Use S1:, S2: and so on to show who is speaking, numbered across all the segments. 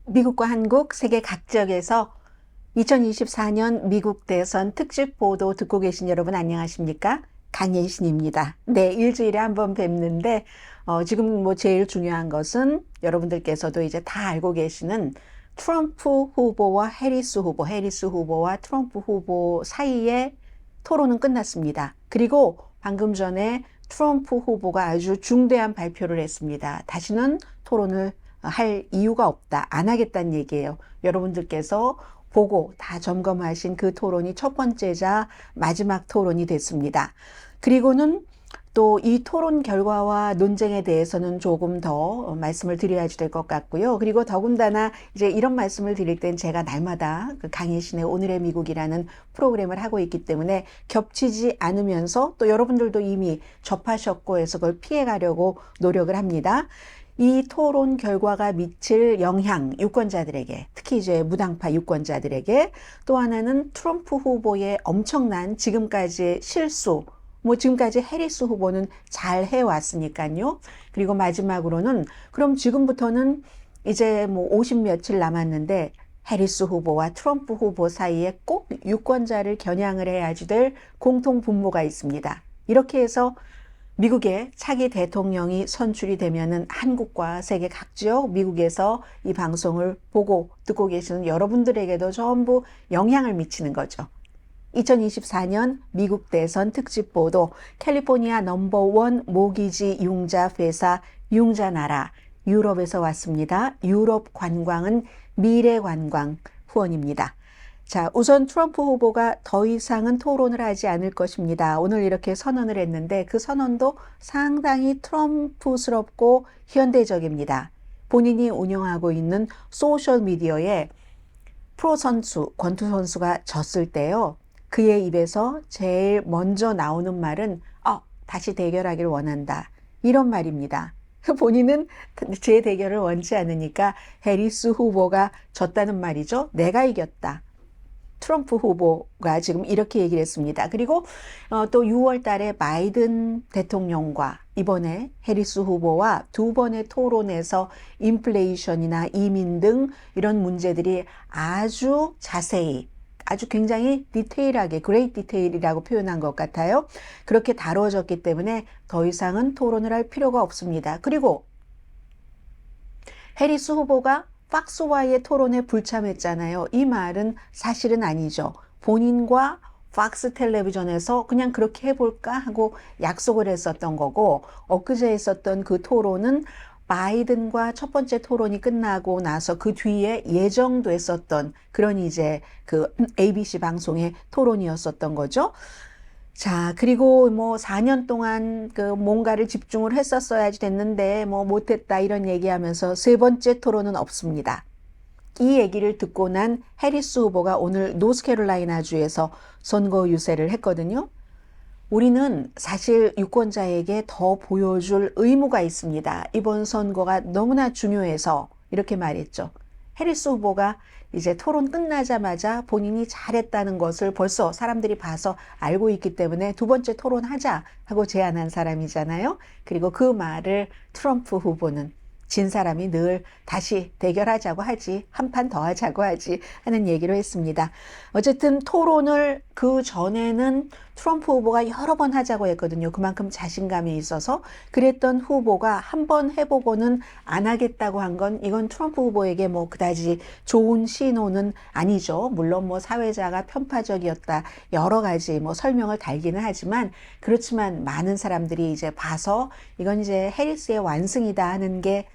S1: 미국과 한국, 세계 각 지역에서 2024년 미국 대선 특집 보도 듣고 계신 여러분 안녕하십니까? 강예신입니다. 네, 일주일에 한 번 뵙는데 지금 뭐 제일 중요한 것은 여러분들께서도 이제 다 알고 계시는 트럼프 후보와 해리스 후보와 트럼프 후보 사이의 토론은 끝났습니다. 그리고 방금 전에 트럼프 후보가 아주 중대한 발표를 했습니다. 다시는 토론을 할 이유가 없다. 안 하겠다는 얘기예요. 여러분들께서 보고 다 점검하신 그 토론이 첫 번째자 마지막 토론이 됐습니다. 그리고는 또 이 토론 결과와 논쟁에 대해서는 조금 더 말씀을 드려야지 될 것 같고요. 그리고 더군다나 이제 이런 말씀을 드릴 땐 제가 날마다 그 강혜신의 오늘의 미국이라는 프로그램을 하고 있기 때문에 겹치지 않으면서 또 여러분들도 이미 접하셨고 해서 그걸 피해가려고 노력을 합니다. 이 토론 결과가 미칠 영향, 유권자들에게, 특히 이제 무당파 유권자들에게, 또 하나는 트럼프 후보의 엄청난 지금까지의 실수, 뭐 지금까지 해리스 후보는 잘 해왔으니까요. 그리고 마지막으로는 그럼 지금부터는 이제 뭐 50 며칠 남았는데 해리스 후보와 트럼프 후보 사이에 꼭 유권자를 겨냥을 해야지 될 공통 분모가 있습니다. 이렇게 해서 미국의 차기 대통령이 선출이 되면은 한국과 세계 각 지역 미국에서 이 방송을 보고 듣고 계시는 여러분들에게도 전부 영향을 미치는 거죠. 2024년 미국 대선 특집 보도 캘리포니아 넘버원 모기지 융자 회사 융자나라 유럽에서 왔습니다. 유럽 관광은 미래 관광 후원입니다. 자, 우선 트럼프 후보가 더 이상은 토론을 하지 않을 것입니다. 오늘 이렇게 선언을 했는데 그 선언도 상당히 트럼프스럽고 현대적입니다. 본인이 운영하고 있는 소셜미디어에 프로 선수, 권투 선수가 졌을 때요. 그의 입에서 제일 먼저 나오는 말은 다시 대결하기를 원한다. 이런 말입니다. 본인은 재대결을 원치 않으니까 해리스 후보가 졌다는 말이죠. 내가 이겼다. 트럼프 후보가 지금 이렇게 얘기를 했습니다. 그리고 또 6월 달에 바이든 대통령과 이번에 해리스 후보와 두 번의 토론에서 인플레이션이나 이민 등 이런 문제들이 아주 자세히 아주 굉장히 디테일하게 그레이트 디테일이라고 표현한 것 같아요. 그렇게 다뤄졌기 때문에 더 이상은 토론을 할 필요가 없습니다. 그리고 해리스 후보가 팍스와의 토론에 불참했잖아요. 이 말은 사실은 아니죠. 본인과 팍스 텔레비전에서 그냥 그렇게 해볼까 하고 약속을 했었던 거고, 엊그제 있었던 그 토론은 바이든과 첫 번째 토론이 끝나고 나서 그 뒤에 예정됐었던 그런 이제 그 ABC 방송의 토론이었었던 거죠. 자, 그리고 뭐 4년 동안 그 뭔가를 집중을 했었어야지 됐는데 뭐 못했다 이런 얘기하면서 세 번째 토론은 없습니다. 이 얘기를 듣고 난 해리스 후보가 오늘 노스캐롤라이나 주에서 선거 유세를 했거든요. 우리는 사실 유권자에게 더 보여줄 의무가 있습니다. 이번 선거가 너무나 중요해서 이렇게 말했죠. 해리스 후보가 이제 토론 끝나자마자 본인이 잘했다는 것을 벌써 사람들이 봐서 알고 있기 때문에 두 번째 토론하자 하고 제안한 사람이잖아요. 그리고 그 말을 트럼프 후보는 진 사람이 늘 다시 대결하자고 하지, 한 판 더 하자고 하지 하는 얘기를 했습니다. 어쨌든 토론을 그 전에는 트럼프 후보가 여러 번 하자고 했거든요. 그만큼 자신감이 있어서 그랬던 후보가 한 번 해보고는 안 하겠다고 한 건 이건 트럼프 후보에게 뭐 그다지 좋은 신호는 아니죠. 물론 뭐 사회자가 편파적이었다 여러 가지 뭐 설명을 달기는 하지만 그렇지만 많은 사람들이 이제 봐서 이건 이제 해리스의 완승이다 하는 게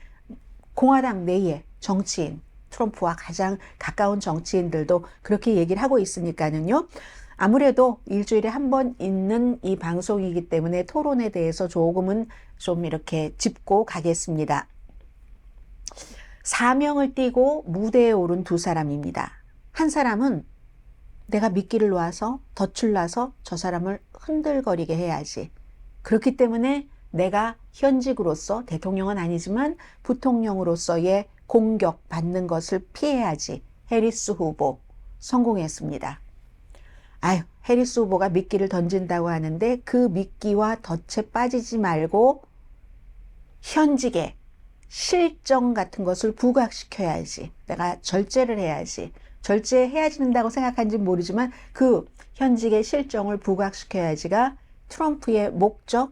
S1: 공화당 내의 정치인, 트럼프와 가장 가까운 정치인들도 그렇게 얘기를 하고 있으니까는요. 아무래도 일주일에 한 번 있는 이 방송이기 때문에 토론에 대해서 조금은 좀 이렇게 짚고 가겠습니다. 사명을 띠고 무대에 오른 두 사람입니다. 한 사람은 내가 미끼를 놓아서 덫을 놔서 저 사람을 흔들거리게 해야지. 그렇기 때문에 내가 현직으로서 대통령은 아니지만 부통령으로서의 공격받는 것을 피해야지. 해리스 후보 성공했습니다. 아유, 해리스 후보가 미끼를 던진다고 하는데 그 미끼와 덫에 빠지지 말고 현직에 실정 같은 것을 부각시켜야지. 내가 절제를 해야지. 절제해야 된다고 생각하는지 모르지만 그 현직의 실정을 부각시켜야지가 트럼프의 목적,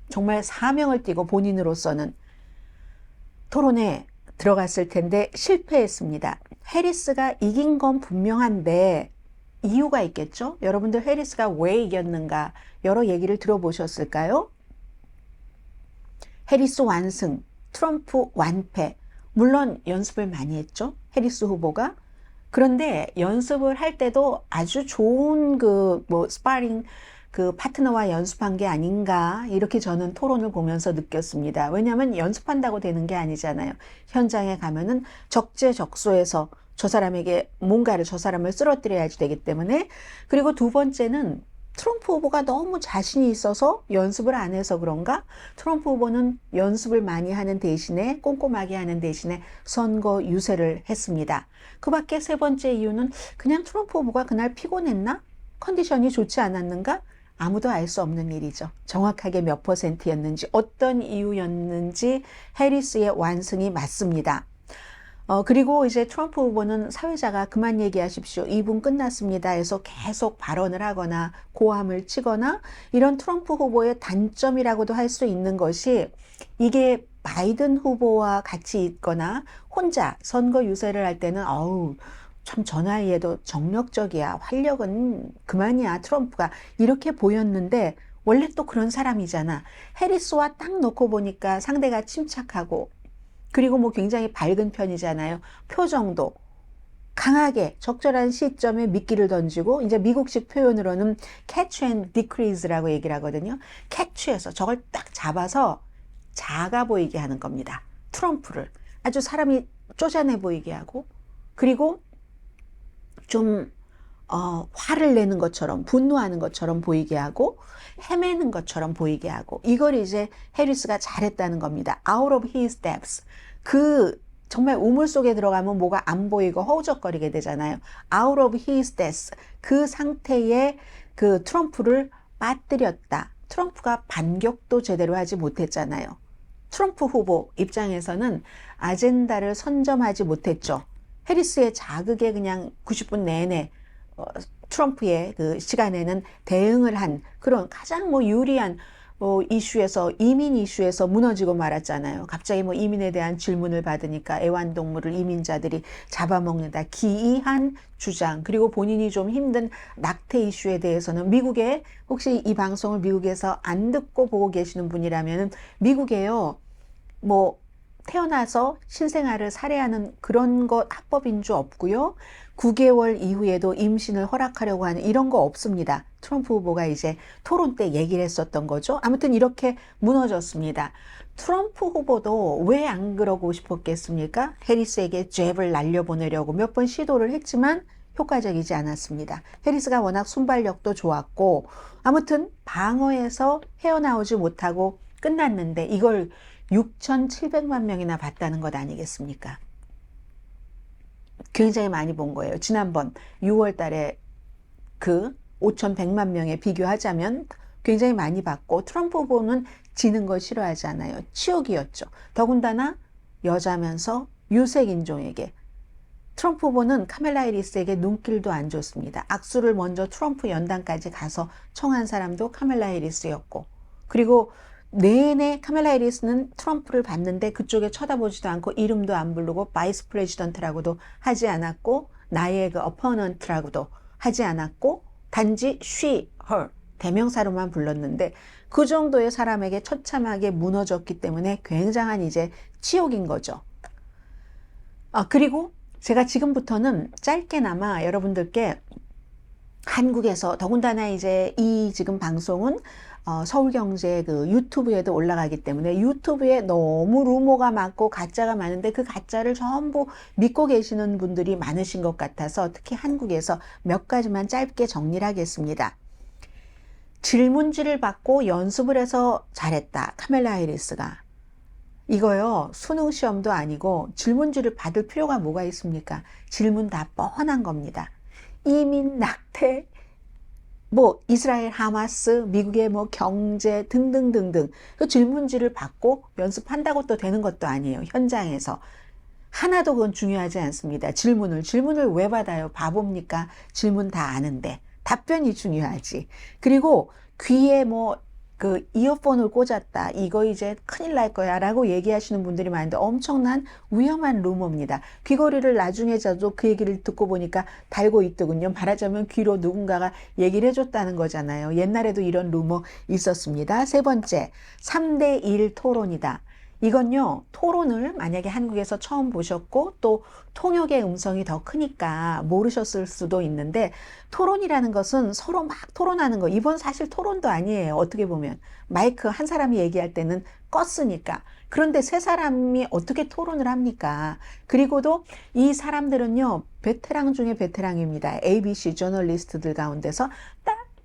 S1: 정말 사명을 띠고 본인으로서는 토론에 들어갔을 텐데 실패했습니다. 해리스가 이긴 건 분명한데 이유가 있겠죠? 여러분들 해리스가 왜 이겼는가 여러 얘기를 들어보셨을까요? 해리스 완승, 트럼프 완패. 물론 연습을 많이 했죠. 해리스 후보가. 그런데 연습을 할 때도 아주 좋은 스파링 파트너와 연습한 게 아닌가 이렇게 저는 토론을 보면서 느꼈습니다. 왜냐하면 연습한다고 되는 게 아니잖아요. 현장에 가면은 적재적소에서 저 사람에게 뭔가를 저 사람을 쓰러뜨려야지 되기 때문에. 그리고 두 번째는 트럼프 후보가 너무 자신이 있어서 연습을 안 해서 그런가? 트럼프 후보는 연습을 많이 하는 대신에 꼼꼼하게 하는 대신에 선거 유세를 했습니다. 그 밖에 세 번째 이유는 그냥 트럼프 후보가 그날 피곤했나? 컨디션이 좋지 않았는가? 아무도 알 수 없는 일이죠. 정확하게 몇 %였는지 어떤 이유였는지 해리스의 완승이 맞습니다. 그리고 이제 트럼프 후보는 사회자가 그만 얘기하십시오. 2분 끝났습니다. 해서 계속 발언을 하거나 고함을 치거나 이런 트럼프 후보의 단점이라고도 할 수 있는 것이 이게 바이든 후보와 같이 있거나 혼자 선거 유세를 할 때는 참 저 나이에도 정력적이야. 활력은 그만이야. 트럼프가 이렇게 보였는데 원래 또 그런 사람이잖아. 해리스와 딱 놓고 보니까 상대가 침착하고 그리고 뭐 굉장히 밝은 편이잖아요. 표정도 강하게 적절한 시점에 미끼를 던지고 이제 미국식 표현으로는 catch and decrease라고 얘기를 하거든요. 캐치해서 저걸 딱 잡아서 작아 보이게 하는 겁니다. 트럼프를 아주 사람이 쪼잔해 보이게 하고 그리고 좀 화를 내는 것처럼 분노하는 것처럼 보이게 하고 헤매는 것처럼 보이게 하고 이걸 이제 해리스가 잘했다는 겁니다. Out of his depths. 정말 우물 속에 들어가면 뭐가 안 보이고 허우적거리게 되잖아요. Out of his depths. 그 상태에 그 트럼프를 빠뜨렸다. 트럼프가 반격도 제대로 하지 못했잖아요. 트럼프 후보 입장에서는 아젠다를 선점하지 못했죠. 해리스의 자극에 그냥 90분 내내 트럼프의 그 시간에는 대응을 한 그런 가장 유리한 이슈에서 이민 이슈에서 무너지고 말았잖아요. 갑자기 이민에 대한 질문을 받으니까 애완동물을 이민자들이 잡아먹는다. 기이한 주장 그리고 본인이 좀 힘든 낙태 이슈에 대해서는 미국에 혹시 이 방송을 미국에서 안 듣고 보고 계시는 분이라면 미국에요. 태어나서 신생아를 살해하는 그런 것 합법인 줄 없고요. 9개월 이후에도 임신을 허락하려고 하는 이런 거 없습니다. 트럼프 후보가 이제 토론 때 얘기를 했었던 거죠. 아무튼 이렇게 무너졌습니다. 트럼프 후보도 왜 안 그러고 싶었겠습니까? 해리스에게 잽을 날려보내려고 몇 번 시도를 했지만 효과적이지 않았습니다. 해리스가 워낙 순발력도 좋았고 아무튼 방어에서 헤어나오지 못하고 끝났는데 이걸 6,700만 명이나 봤다는 것 아니겠습니까? 굉장히 많이 본 거예요. 지난번 6월 달에 그 5,100만 명에 비교하자면 굉장히 많이 봤고 트럼프 후보는 지는 거 싫어하지 않아요. 치욕이었죠. 더군다나 여자면서 유색인종에게 트럼프 후보는 카멜라 해리스에게 눈길도 안 줬습니다. 악수를 먼저 트럼프 연단까지 가서 청한 사람도 카멜라 해리스였고 그리고 내내 카멜라 해리스는 트럼프를 봤는데 그쪽에 쳐다보지도 않고 이름도 안 부르고 바이스 프레지던트라고도 하지 않았고 나의 그 어퍼넌트라고도 하지 않았고 단지 she, her 대명사로만 불렀는데 그 정도의 사람에게 처참하게 무너졌기 때문에 굉장한 이제 치욕인 거죠. 그리고 제가 지금부터는 짧게나마 여러분들께 한국에서 더군다나 이제 이 지금 방송은 서울경제 그 유튜브에도 올라가기 때문에 유튜브에 너무 루머가 많고 가짜가 많은데 그 가짜를 전부 믿고 계시는 분들이 많으신 것 같아서 특히 한국에서 몇 가지만 짧게 정리를 하겠습니다. 질문지를 받고 연습을 해서 잘했다. 카멜라 해리스가. 이거요. 수능 시험도 아니고 질문지를 받을 필요가 뭐가 있습니까? 질문 다 뻔한 겁니다. 이민, 낙태, 뭐 이스라엘 하마스, 미국의 뭐 경제 등등등등 그 질문지를 받고 연습한다고 또 되는 것도 아니에요. 현장에서. 하나도 그건 중요하지 않습니다. 질문을 왜 받아요? 바보입니까? 질문 다 아는데. 답변이 중요하지. 그리고 귀에 뭐 그 이어폰을 꽂았다. 이거 이제 큰일 날 거야 라고 얘기하시는 분들이 많은데 엄청난 위험한 루머입니다. 귀걸이를 나중에 저도 그 얘기를 듣고 보니까 달고 있더군요. 말하자면 귀로 누군가가 얘기를 해줬다는 거잖아요. 옛날에도 이런 루머 있었습니다. 세 번째, 3대1 토론이다. 이건요, 토론을 만약에 한국에서 처음 보셨고 또 통역의 음성이 더 크니까 모르셨을 수도 있는데, 토론이라는 것은 서로 막 토론하는 거. 이번 사실 토론도 아니에요. 어떻게 보면 마이크 한 사람이 얘기할 때는 껐으니까. 그런데 세 사람이 어떻게 토론을 합니까? 그리고도 이 사람들은요, 베테랑 중에 베테랑입니다. ABC 저널리스트들 가운데서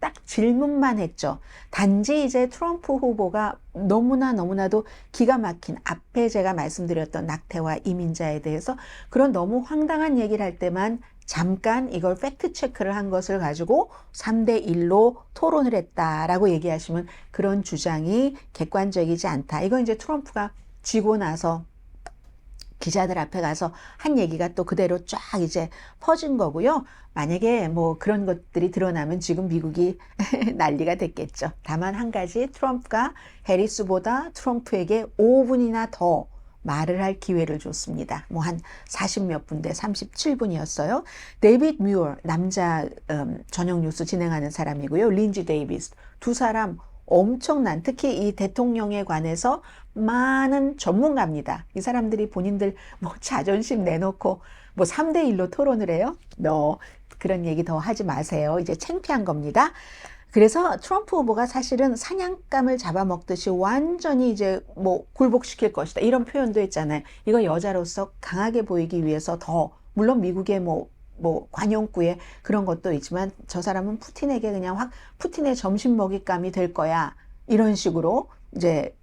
S1: 딱 질문만 했죠. 단지 이제 트럼프 후보가 너무나도 기가 막힌, 앞에 제가 말씀드렸던 낙태와 이민자에 대해서 그런 너무 황당한 얘기를 할 때만 잠깐 이걸 팩트 체크를 한 것을 가지고 3대1로 토론을 했다라고 얘기하시면 그런 주장이 객관적이지 않다. 이건 이제 트럼프가 지고 나서 기자들 앞에 가서 한 얘기가 또 그대로 쫙 이제 퍼진 거고요. 만약에 뭐 그런 것들이 드러나면 지금 미국이 난리가 됐겠죠. 다만 한 가지, 트럼프가 해리스보다 트럼프에게 5분이나 더 말을 할 기회를 줬습니다. 뭐 한 40몇 분 대 37분이었어요. 데이빗 뮤어, 남자 저녁 뉴스 진행하는 사람이고요. 린지 데이비스, 두 사람 엄청난, 특히 이 대통령에 관해서 많은 전문가입니다. 이 사람들이 본인들 뭐 자존심 내놓고 뭐 3대1로 토론을 해요? 그런 얘기 더 하지 마세요. 이제 창피한 겁니다. 그래서 트럼프 후보가 사실은 사냥감을 잡아먹듯이 완전히 이제 뭐 굴복시킬 것이다, 이런 표현도 했잖아요. 이거 여자로서 강하게 보이기 위해서 더, 물론 미국의 뭐 관용구에 그런 것도 있지만 저 사람은 푸틴에게 그냥 확 푸틴의 점심 먹잇감이 될 거야, 이런 식으로 이제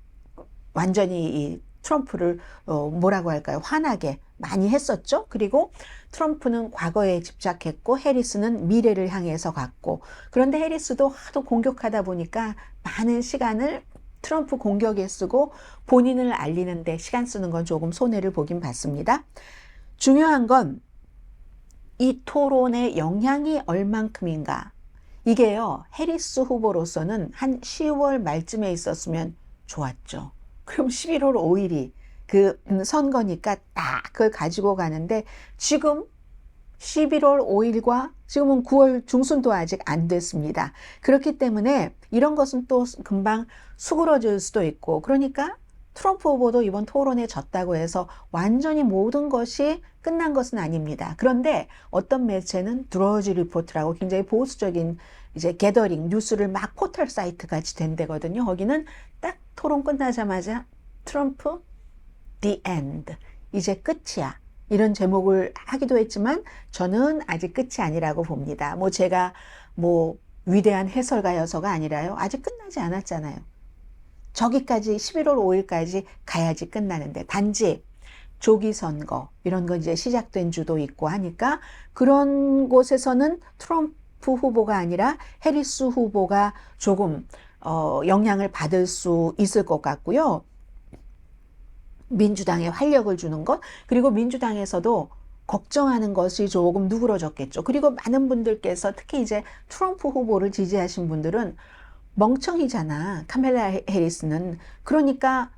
S1: 완전히 이 트럼프를 뭐라고 할까요? 화나게 많이 했었죠. 그리고 트럼프는 과거에 집착했고 해리스는 미래를 향해서 갔고, 그런데 해리스도 하도 공격하다 보니까 많은 시간을 트럼프 공격에 쓰고 본인을 알리는데 시간 쓰는 건 조금 손해를 보긴 봤습니다. 중요한 건 이 토론의 영향이 얼만큼인가. 이게요, 해리스 후보로서는 한 10월 말쯤에 있었으면 좋았죠. 그럼 11월 5일이 그 선거니까 딱 그걸 가지고 가는데, 지금 11월 5일과 지금은 9월 중순도 아직 안 됐습니다. 그렇기 때문에 이런 것은 또 금방 수그러질 수도 있고, 그러니까 트럼프 후보도 이번 토론에 졌다고 해서 완전히 모든 것이 끝난 것은 아닙니다. 그런데 어떤 매체는 드러지 리포트라고 굉장히 보수적인 이제 게더링 뉴스를 막 포털 사이트 같이 된대거든요. 거기는 딱 토론 끝나자마자 트럼프 the end, 이제 끝이야, 이런 제목을 하기도 했지만 저는 아직 끝이 아니라고 봅니다. 뭐 제가 뭐 위대한 해설가여서가 아니라요, 아직 끝나지 않았잖아요. 저기까지 11월 5일까지 가야지 끝나는데, 단지 조기 선거 이런 거 이제 시작된 주도 있고 하니까 그런 곳에서는 트럼프 후보가 아니라 해리스 후보가 조금 영향을 받을 수 있을 것 같고요. 민주당에 활력을 주는 것, 그리고 민주당에서도 걱정하는 것이 조금 누그러졌겠죠. 그리고 많은 분들께서 특히 이제 트럼프 후보를 지지하신 분들은 멍청이잖아, 카멜라 해리스는. 그러니까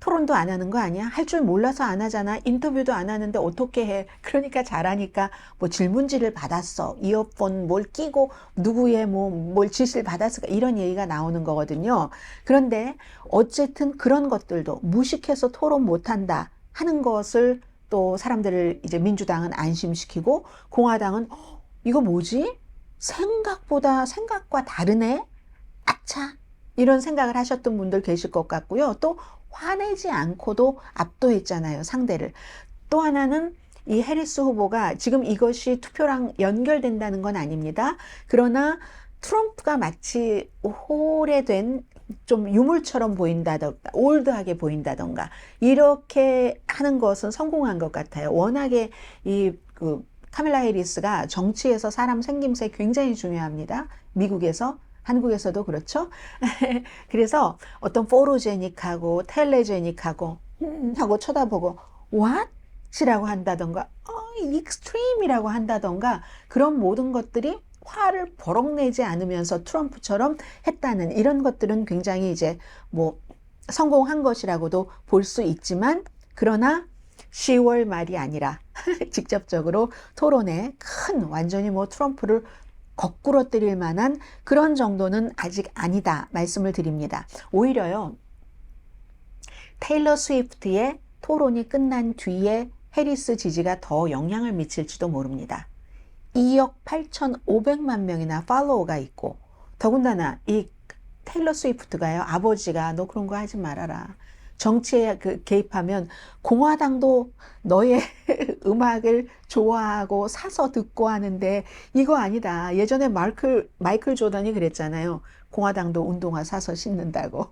S1: 토론도 안 하는 거 아니야? 할 줄 몰라서 안 하잖아. 인터뷰도 안 하는데 어떻게 해? 그러니까 잘하니까 뭐 질문지를 받았어, 이어폰 뭘 끼고 누구의 뭘 지시를 받았을까, 이런 얘기가 나오는 거거든요. 그런데 어쨌든 그런 것들도 무식해서 토론 못한다 하는 것을 또 사람들을 이제 민주당은 안심시키고, 공화당은 이거 뭐지? 생각과 다르네? 아차! 이런 생각을 하셨던 분들 계실 것 같고요. 또 화내지 않고도 압도했잖아요, 상대를. 또 하나는 이 해리스 후보가 지금 이것이 투표랑 연결된다는 건 아닙니다. 그러나 트럼프가 마치 오래된 좀 유물처럼 보인다던가 올드하게 보인다던가 이렇게 하는 것은 성공한 것 같아요. 워낙에 이 카밀라 해리스가 정치에서 사람 생김새 굉장히 중요합니다. 미국에서, 한국에서도 그렇죠. 그래서 어떤 포로제닉하고 텔레제닉하고 하고 쳐다보고 what? 이라고 한다던가 익스트림이라고 한다던가 그런 모든 것들이 화를 버럭 내지 않으면서 트럼프처럼 했다는 이런 것들은 굉장히 이제 뭐 성공한 것이라고도 볼 수 있지만, 그러나 10월 말이 아니라 직접적으로 토론에 큰 완전히 뭐 트럼프를 거꾸로 때릴 만한 그런 정도는 아직 아니다 말씀을 드립니다. 오히려요, 테일러 스위프트의 토론이 끝난 뒤에 해리스 지지가 더 영향을 미칠지도 모릅니다. 2억 8,500만 명이나 팔로워가 있고, 더군다나 이 테일러 스위프트가요, 아버지가 너 그런 거 하지 말아라, 정치에 개입하면 공화당도 너의 음악을 좋아하고 사서 듣고 하는데 이거 아니다. 예전에 마이클 조던이 그랬잖아요. 공화당도 운동화 사서 신는다고.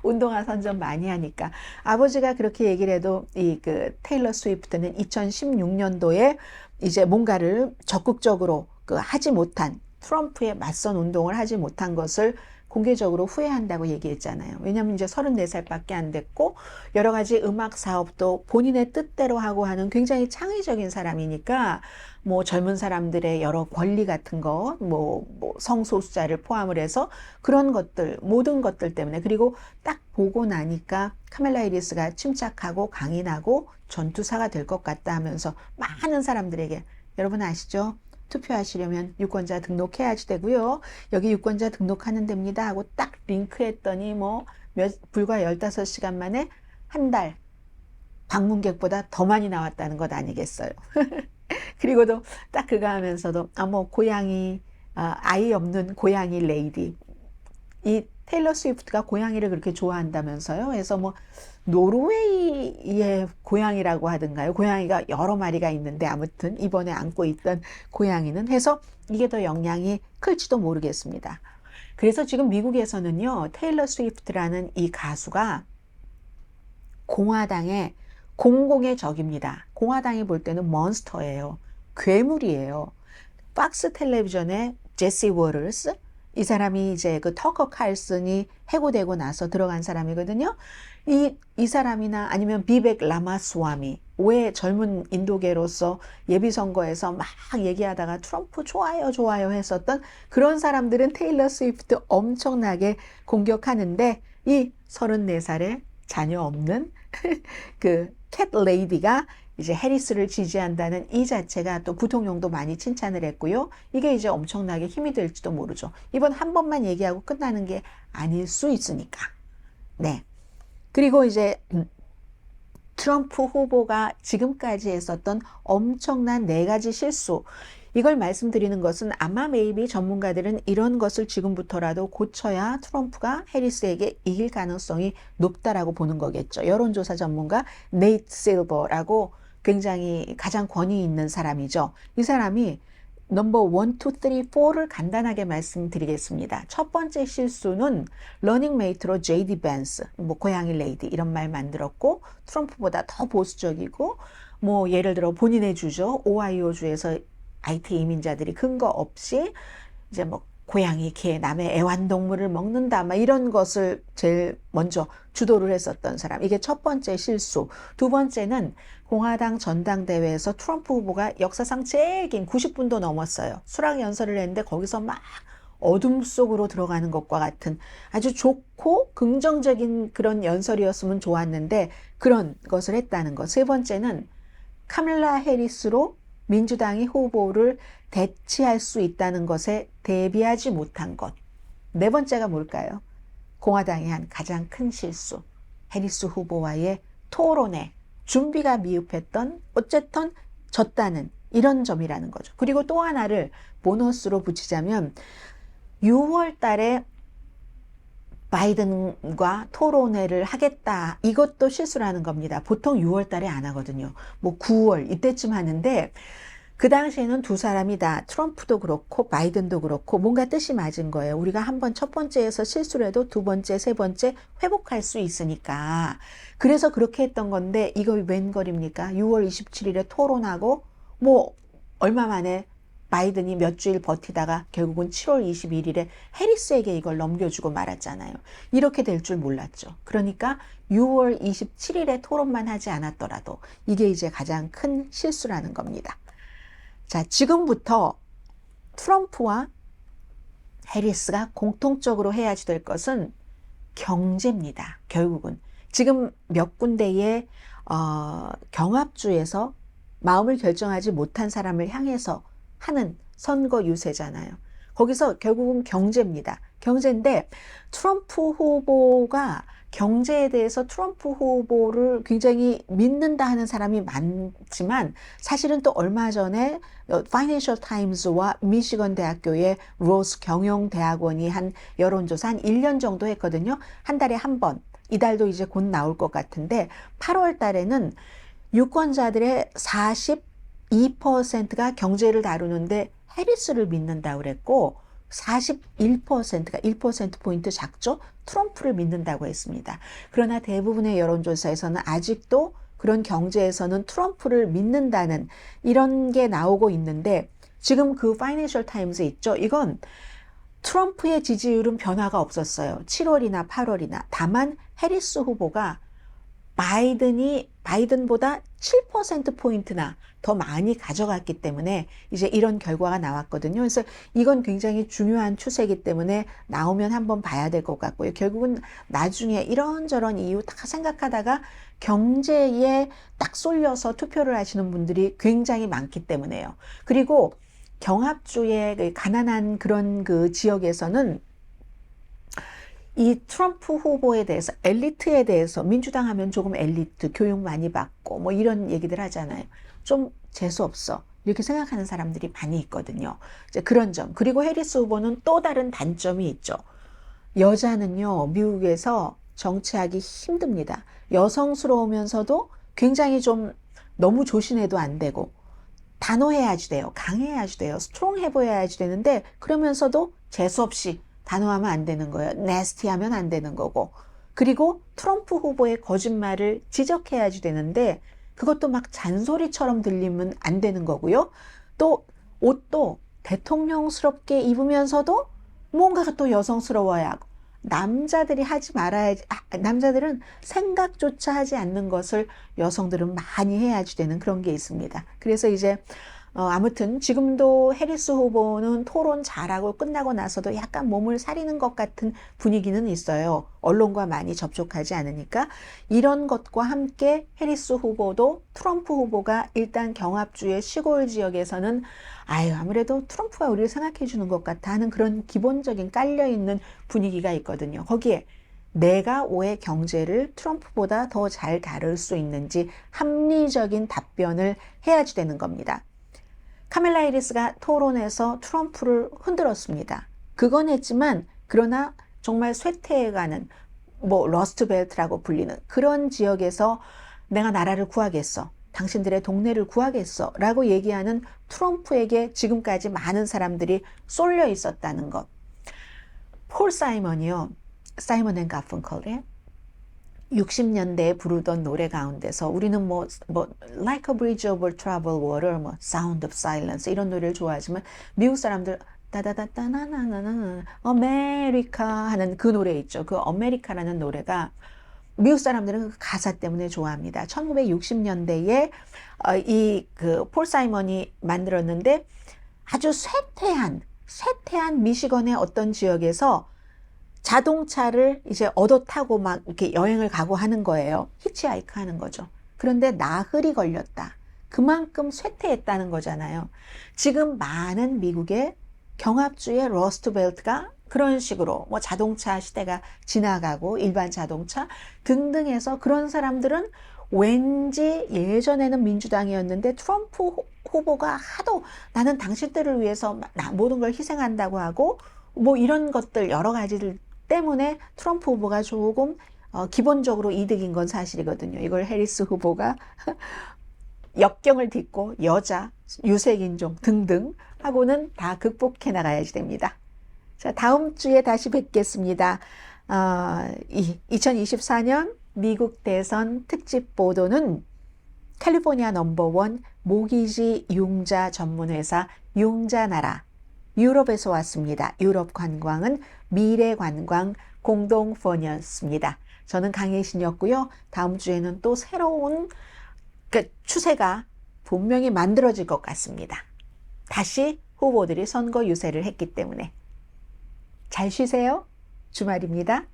S1: 운동화 선전 많이 하니까. 아버지가 그렇게 얘기를 해도 이 테일러 스위프트는 2016년도에 이제 뭔가를 적극적으로 하지 못한, 트럼프에 맞선 운동을 하지 못한 것을 공개적으로 후회한다고 얘기했잖아요. 왜냐하면 이제 34살밖에 안 됐고 여러 가지 음악 사업도 본인의 뜻대로 하고 하는 굉장히 창의적인 사람이니까, 뭐 젊은 사람들의 여러 권리 같은 거, 뭐 성소수자를 포함을 해서 그런 것들, 모든 것들 때문에, 그리고 딱 보고 나니까 카밀라 해리스가 침착하고 강인하고 전투사가 될 것 같다 하면서 많은 사람들에게, 여러분 아시죠? 투표하시려면 유권자 등록해야지 되고요. 여기 유권자 등록하는 데입니다 하고 딱 링크했더니 불과 15시간 만에 한 달 방문객보다 더 많이 나왔다는 것 아니겠어요. 그리고도 딱 그거 하면서도 고양이, 아이 없는 고양이 레이디, 이 테일러 스위프트가 고양이를 그렇게 좋아한다면서요. 그래서 노르웨이의 고양이라고 하던가요. 고양이가 여러 마리가 있는데 아무튼 이번에 안고 있던 고양이는 해서 이게 더 영향이 클지도 모르겠습니다. 그래서 지금 미국에서는요, 테일러 스위프트라는 이 가수가 공화당의 공공의 적입니다. 공화당이 볼 때는 몬스터예요. 괴물이에요. 박스 텔레비전의 제시 워터스, 이 사람이 이제 터커 칼슨이 해고되고 나서 들어간 사람이거든요. 이 사람이나 아니면 비벡 라마스와미, 왜 젊은 인도계로서 예비선거에서 막 얘기하다가 트럼프 좋아요 좋아요 했었던 그런 사람들은 테일러 스위프트 엄청나게 공격하는데, 이 34살의 자녀 없는 캣 레이디가 이제 해리스를 지지한다는 이 자체가 또 부통령도 많이 칭찬을 했고요. 이게 이제 엄청나게 힘이 될지도 모르죠. 이번 한 번만 얘기하고 끝나는 게 아닐 수 있으니까. 네. 그리고 이제 트럼프 후보가 지금까지 했었던 엄청난 4가지 실수, 이걸 말씀드리는 것은 아마 메이비 전문가들은 이런 것을 지금부터라도 고쳐야 트럼프가 해리스에게 이길 가능성이 높다라고 보는 거겠죠. 여론조사 전문가 네이트 실버라고 굉장히 가장 권위 있는 사람이죠. 이 사람이 넘버 1, 2, 3, 4를 간단하게 말씀드리겠습니다. 첫 번째 실수는 러닝메이트로 JD 벤스, 고양이 레이디 이런 말 만들었고, 트럼프보다 더 보수적이고, 예를 들어 본인의 주죠, 오하이오 주에서 IT 이민자들이 근거 없이 이제 고양이, 개, 남의 애완동물을 먹는다, 이런 것을 제일 먼저 주도를 했었던 사람. 이게 첫 번째 실수. 두 번째는 공화당 전당대회에서 트럼프 후보가 역사상 제일 긴 90분도 넘었어요. 수락 연설을 했는데 거기서 막 어둠 속으로 들어가는 것과 같은 아주 좋고 긍정적인 그런 연설이었으면 좋았는데 그런 것을 했다는 것. 세 번째는 카밀라 해리스로 민주당이 후보를 대치할 수 있다는 것에 대비하지 못한 것. 네 번째가 뭘까요? 공화당이 한 가장 큰 실수. 해리스 후보와의 토론에 준비가 미흡했던, 어쨌든 졌다는 이런 점이라는 거죠. 그리고 또 하나를 보너스로 붙이자면 6월 달에 바이든과 토론회를 하겠다. 이것도 실수라는 겁니다. 보통 6월 달에 안 하거든요. 9월 이때쯤 하는데 그 당시에는 두 사람이 다 트럼프도 그렇고 바이든도 그렇고 뭔가 뜻이 맞은 거예요. 우리가 한번 첫 번째에서 실수를 해도 두 번째, 세 번째 회복할 수 있으니까. 그래서 그렇게 했던 건데 이거 웬 거립니까? 6월 27일에 토론하고 얼마 만에 바이든이 몇 주일 버티다가 결국은 7월 21일에 해리스에게 이걸 넘겨주고 말았잖아요. 이렇게 될 줄 몰랐죠. 그러니까 6월 27일에 토론만 하지 않았더라도 이게 이제 가장 큰 실수라는 겁니다. 자, 지금부터 트럼프와 해리스가 공통적으로 해야지 될 것은 경제입니다. 결국은 지금 몇 군데의 경합주에서 마음을 결정하지 못한 사람을 향해서 하는 선거 유세잖아요. 거기서 결국은 경제입니다. 경제인데 트럼프 후보가 경제에 대해서 트럼프 후보를 굉장히 믿는다 하는 사람이 많지만 사실은 또 얼마 전에 파이낸셜 타임즈와 미시건 대학교의 로스 경영대학원이 한 여론조사 한 1년 정도 했거든요. 한 달에 한 번. 이달도 이제 곧 나올 것 같은데 8월 달에는 유권자들의 42%가 경제를 다루는데 해리스를 믿는다고 그랬고 41%가 1%포인트 작죠? 트럼프를 믿는다고 했습니다. 그러나 대부분의 여론조사에서는 아직도 그런 경제에서는 트럼프를 믿는다는 이런 게 나오고 있는데 지금 그 파이낸셜 타임즈 있죠? 이건 트럼프의 지지율은 변화가 없었어요. 7월이나 8월이나. 다만 해리스 후보가 바이든보다 7%포인트나 더 많이 가져갔기 때문에 이제 이런 결과가 나왔거든요. 그래서 이건 굉장히 중요한 추세이기 때문에 나오면 한번 봐야 될 것 같고요. 결국은 나중에 이런저런 이유 다 생각하다가 경제에 딱 쏠려서 투표를 하시는 분들이 굉장히 많기 때문에요. 그리고 경합주의 가난한 그런 그 지역에서는 이 트럼프 후보에 대해서 엘리트에 대해서 민주당 하면 조금 엘리트 교육 많이 받고 뭐 이런 얘기들 하잖아요. 좀 재수없어 이렇게 생각하는 사람들이 많이 있거든요. 이제 그런 점 그리고 해리스 후보는 또 다른 단점이 있죠. 여자는요 미국에서 정치하기 힘듭니다. 여성스러우면서도 굉장히 좀 너무 조신해도 안 되고 단호해야지 돼요. 강해야지 돼요. 스트롱해 보여야지 되는데 그러면서도 재수없이 단호하면 안 되는 거예요. 네스티하면 안 되는 거고. 그리고 트럼프 후보의 거짓말을 지적해야지 되는데 그것도 막 잔소리처럼 들리면 안 되는 거고요. 또 옷도 대통령스럽게 입으면서도 뭔가가 또 여성스러워야 하고 남자들이 하지 말아야지 남자들은 생각조차 하지 않는 것을 여성들은 많이 해야지 되는 그런 게 있습니다. 그래서 이제 아무튼 지금도 해리스 후보는 토론 잘하고 끝나고 나서도 약간 몸을 사리는 것 같은 분위기는 있어요. 언론과 많이 접촉하지 않으니까 이런 것과 함께 해리스 후보도 트럼프 후보가 일단 경합주의 시골 지역에서는 아무래도 트럼프가 우리를 생각해 주는 것 같아 하는 그런 기본적인 깔려있는 분위기가 있거든요. 거기에 내가 왜 경제를 트럼프보다 더 잘 다룰 수 있는지 합리적인 답변을 해야지 되는 겁니다. 카멜라 해리스가 토론에서 트럼프를 흔들었습니다. 그건 했지만 그러나 정말 쇠퇴해가는 뭐 러스트벨트라고 불리는 그런 지역에서 내가 나라를 구하겠어. 당신들의 동네를 구하겠어. 라고 얘기하는 트럼프에게 지금까지 많은 사람들이 쏠려 있었다는 것. 폴 사이먼이요. 사이먼 앤 가펑클의 60년대에 부르던 노래 가운데서 우리는 뭐 Like a Bridge Over Troubled Water, 뭐 Sound of Silence 이런 노래를 좋아하지만 미국 사람들 따다다따나나나나 아메리카 하는 그 노래 있죠. 그 아메리카라는 노래가 미국 사람들은 그 가사 때문에 좋아합니다. 1960년대에 이 그 폴 사이먼이 만들었는데 아주 쇠퇴한 미시건의 어떤 지역에서 자동차를 이제 얻어 타고 막 이렇게 여행을 가고 하는 거예요. 히치하이크 하는 거죠. 그런데 나흘이 걸렸다. 그만큼 쇠퇴했다는 거잖아요. 지금 많은 미국의 경합주의 러스트벨트가 그런 식으로 뭐 자동차 시대가 지나가고 일반 자동차 등등 해서 그런 사람들은 왠지 예전에는 민주당이었는데 트럼프 후보가 하도 나는 당신들을 위해서 모든 걸 희생한다고 하고 뭐 이런 것들 여러 가지들 때문에 트럼프 후보가 조금 기본적으로 이득인 건 사실이거든요. 이걸 해리스 후보가 역경을 딛고 여자, 유색인종 등등 하고는 다 극복해 나가야지 됩니다. 자, 다음 주에 다시 뵙겠습니다. 2024년 미국 대선 특집 보도는 캘리포니아 넘버원 모기지 융자 전문회사 융자나라 유럽에서 왔습니다. 유럽 관광은 미래관광 공동펀이었습니다. 저는 강혜신이었고요. 다음 주에는 또 새로운 추세가 분명히 만들어질 것 같습니다. 다시 후보들이 선거 유세를 했기 때문에. 잘 쉬세요. 주말입니다.